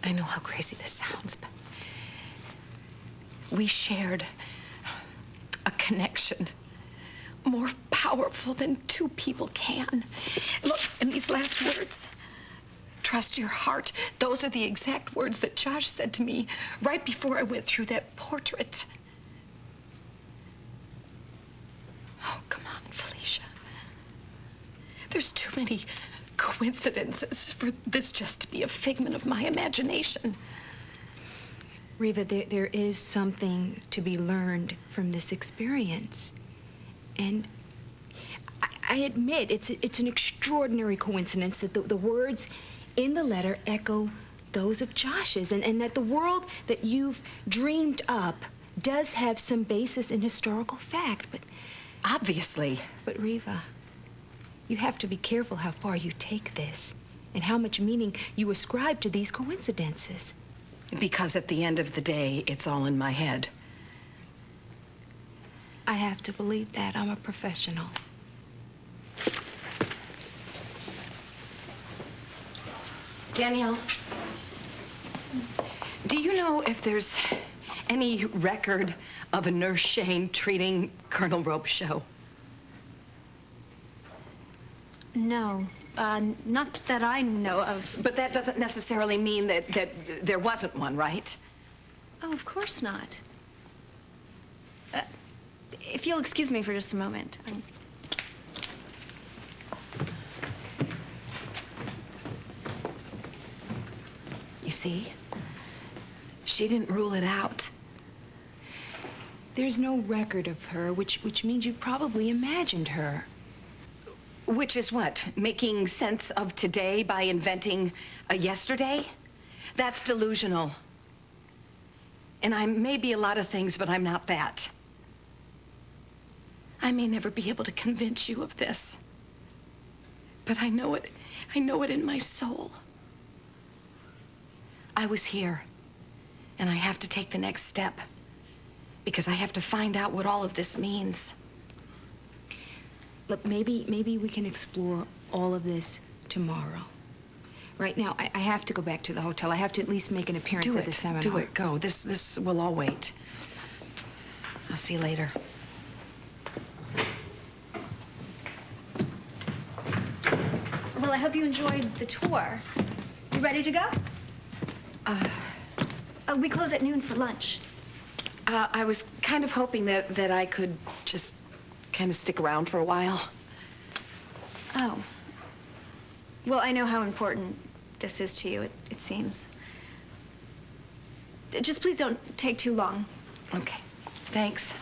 I know how crazy this sounds, but we shared a connection more powerful than two people can. Look, in these last words, trust your heart. Those are the exact words that Josh said to me right before I went through that portrait. Oh, come on, Felicia. There's too many coincidences for this just to be a figment of my imagination. Reva, there is something to be learned from this experience. And I admit it's an extraordinary coincidence that the words in the letter echo those of Josh's, and that the world that you've dreamed up does have some basis in historical fact, but... Obviously. But Reva, you have to be careful how far you take this and how much meaning you ascribe to these coincidences. Because at the end of the day, it's all in my head. I have to believe that. I'm a professional. Danielle, do you know if there's any record of a nurse Shane treating Colonel Robechaux? No, not that I know of. But that doesn't necessarily mean that there wasn't one, right? Oh, of course not. If you'll excuse me for just a moment. You see? She didn't rule it out. There's no record of her, which means you probably imagined her. Which is what? Making sense of today by inventing a yesterday? That's delusional. And I may be a lot of things, but I'm not that. I may never be able to convince you of this. But I know it in my soul. I was here, and I have to take the next step, because I have to find out what all of this means. Look, maybe we can explore all of this tomorrow. Right now, I have to go back to the hotel. I have to at least make an appearance at the seminar. Do it, go. This will all wait. I'll see you later. Well, I hope you enjoyed the tour. You ready to go? We close at noon for lunch. I was kind of hoping that I could just kind of stick around for a while. Oh. Well, I know how important this is to you, it seems. Just please don't take too long. Okay. Thanks.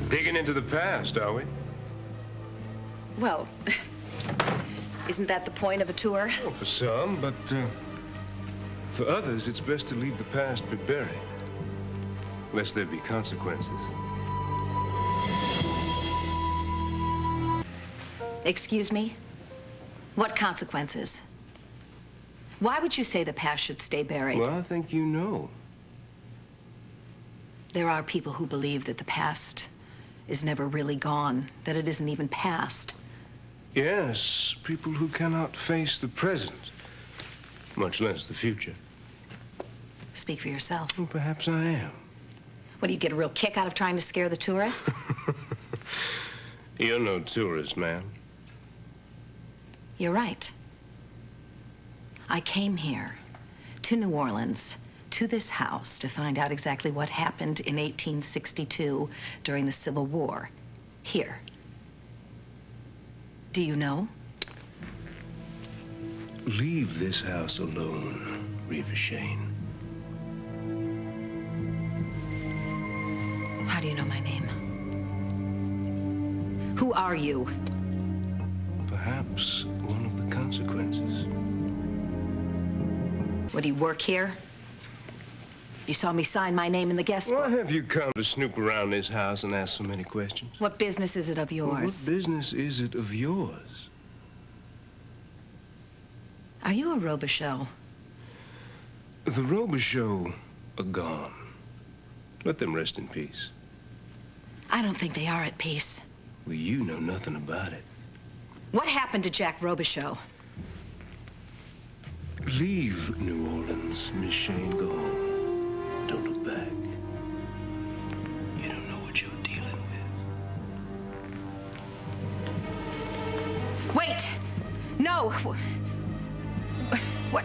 Digging into the past, are we? Well, isn't that the point of a tour? Well, for some, but for others, it's best to leave the past be buried, lest there be consequences. Excuse me? What consequences? Why would you say the past should stay buried? Well, I think you know. There are people who believe that the past is never really gone, that it isn't even past. Yes, people who cannot face the present. much less the future. Speak for yourself. Well, perhaps I am. What, do you get a real kick out of trying to scare the tourists? You're no tourist, ma'am. You're right. I came here to New Orleans, to this house, to find out exactly what happened in 1862 during the Civil War. Here. Do you know? Leave this house alone, Reva Shane. How do you know my name? Who are you? Perhaps one of the consequences. What, do you work here? You saw me sign my name in the guest book. Why have you come to snoop around this house and ask so many questions? What business is it of Well, yours? what business is it of yours? Are you a Robechaux? The Robechaux are gone. Let them rest in peace. I don't think they are at peace. Well, you know nothing about it. What happened to Jack Robechaux? Leave New Orleans, Miss Shane. Go home. Don't look back. You don't know what you're dealing with. Wait! No! What?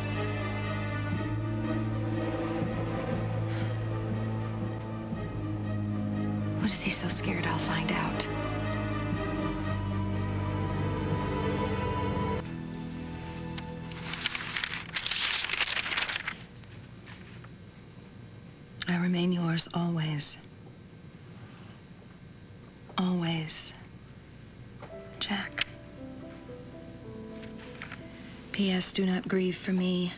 What is he so scared I'll find out? I remain yours always. Always. Jack. P.S. Do not grieve for me,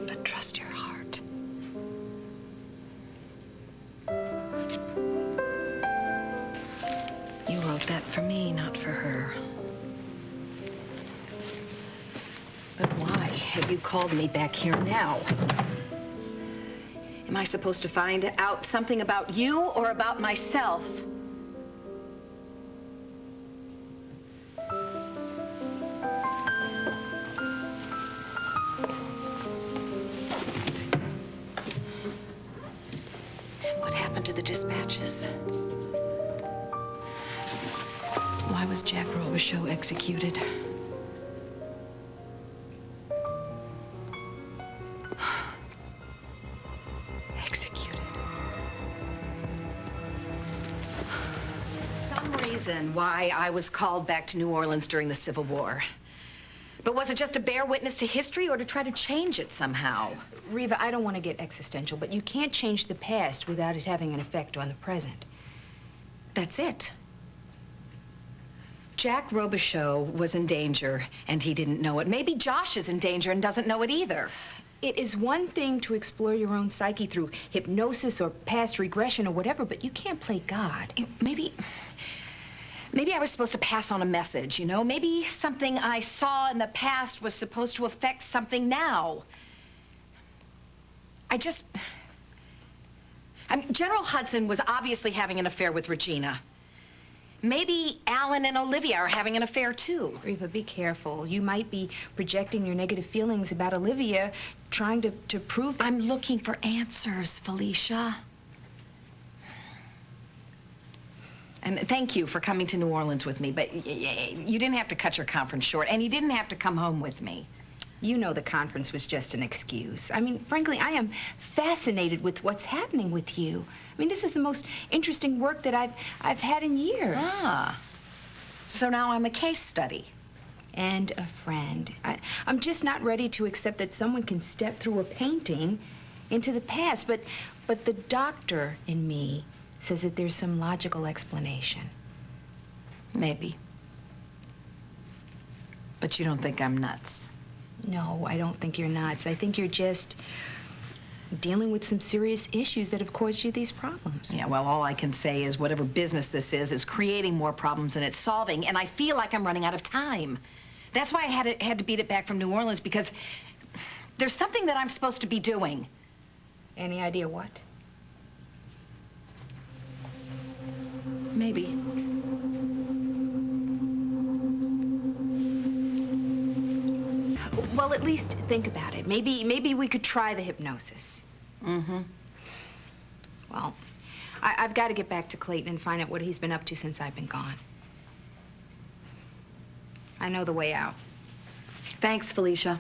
but trust your heart. You wrote that for me, not for her. But why have you called me back here now? Am I supposed to find out something about you or about myself? What happened to the dispatches? Why was Jack Robechaux executed? Why I was called back to New Orleans during the Civil War. But was it just to bear witness to history or to try to change it somehow? Reva, I don't want to get existential, but you can't change the past without it having an effect on the present. That's it. Jack Robechaux was in danger, and he didn't know it. Maybe Josh is in danger and doesn't know it either. It is one thing to explore your own psyche through hypnosis or past regression or whatever, but you can't play God. Maybe I was supposed to pass on a message, you know? Maybe something I saw in the past was supposed to affect something now. General Hudson was obviously having an affair with Regina. Maybe Alan and Olivia are having an affair, too. Reva, be careful. You might be projecting your negative feelings about Olivia, trying to prove that... I'm looking for answers, Felicia. And thank you for coming to New Orleans with me, but you didn't have to cut your conference short, and you didn't have to come home with me. You know the conference was just an excuse. I mean, frankly, I am fascinated with what's happening with you. I mean, this is the most interesting work that I've had in years. Ah. So now I'm a case study. And a friend. I'm just not ready to accept that someone can step through a painting into the past, but the doctor in me says that there's some logical explanation. Maybe. But you don't think I'm nuts? No, I don't think you're nuts. I think you're just dealing with some serious issues that have caused you these problems. Yeah, well, all I can say is whatever business this is creating more problems than it's solving, and I feel like I'm running out of time. That's why I had to beat it back from New Orleans, because there's something that I'm supposed to be doing. Any idea what? Maybe. Well, at least think about it. Maybe we could try the hypnosis. Mm-hmm. Well, I've got to get back to Clayton and find out what he's been up to since I've been gone. I know the way out. Thanks, Felicia.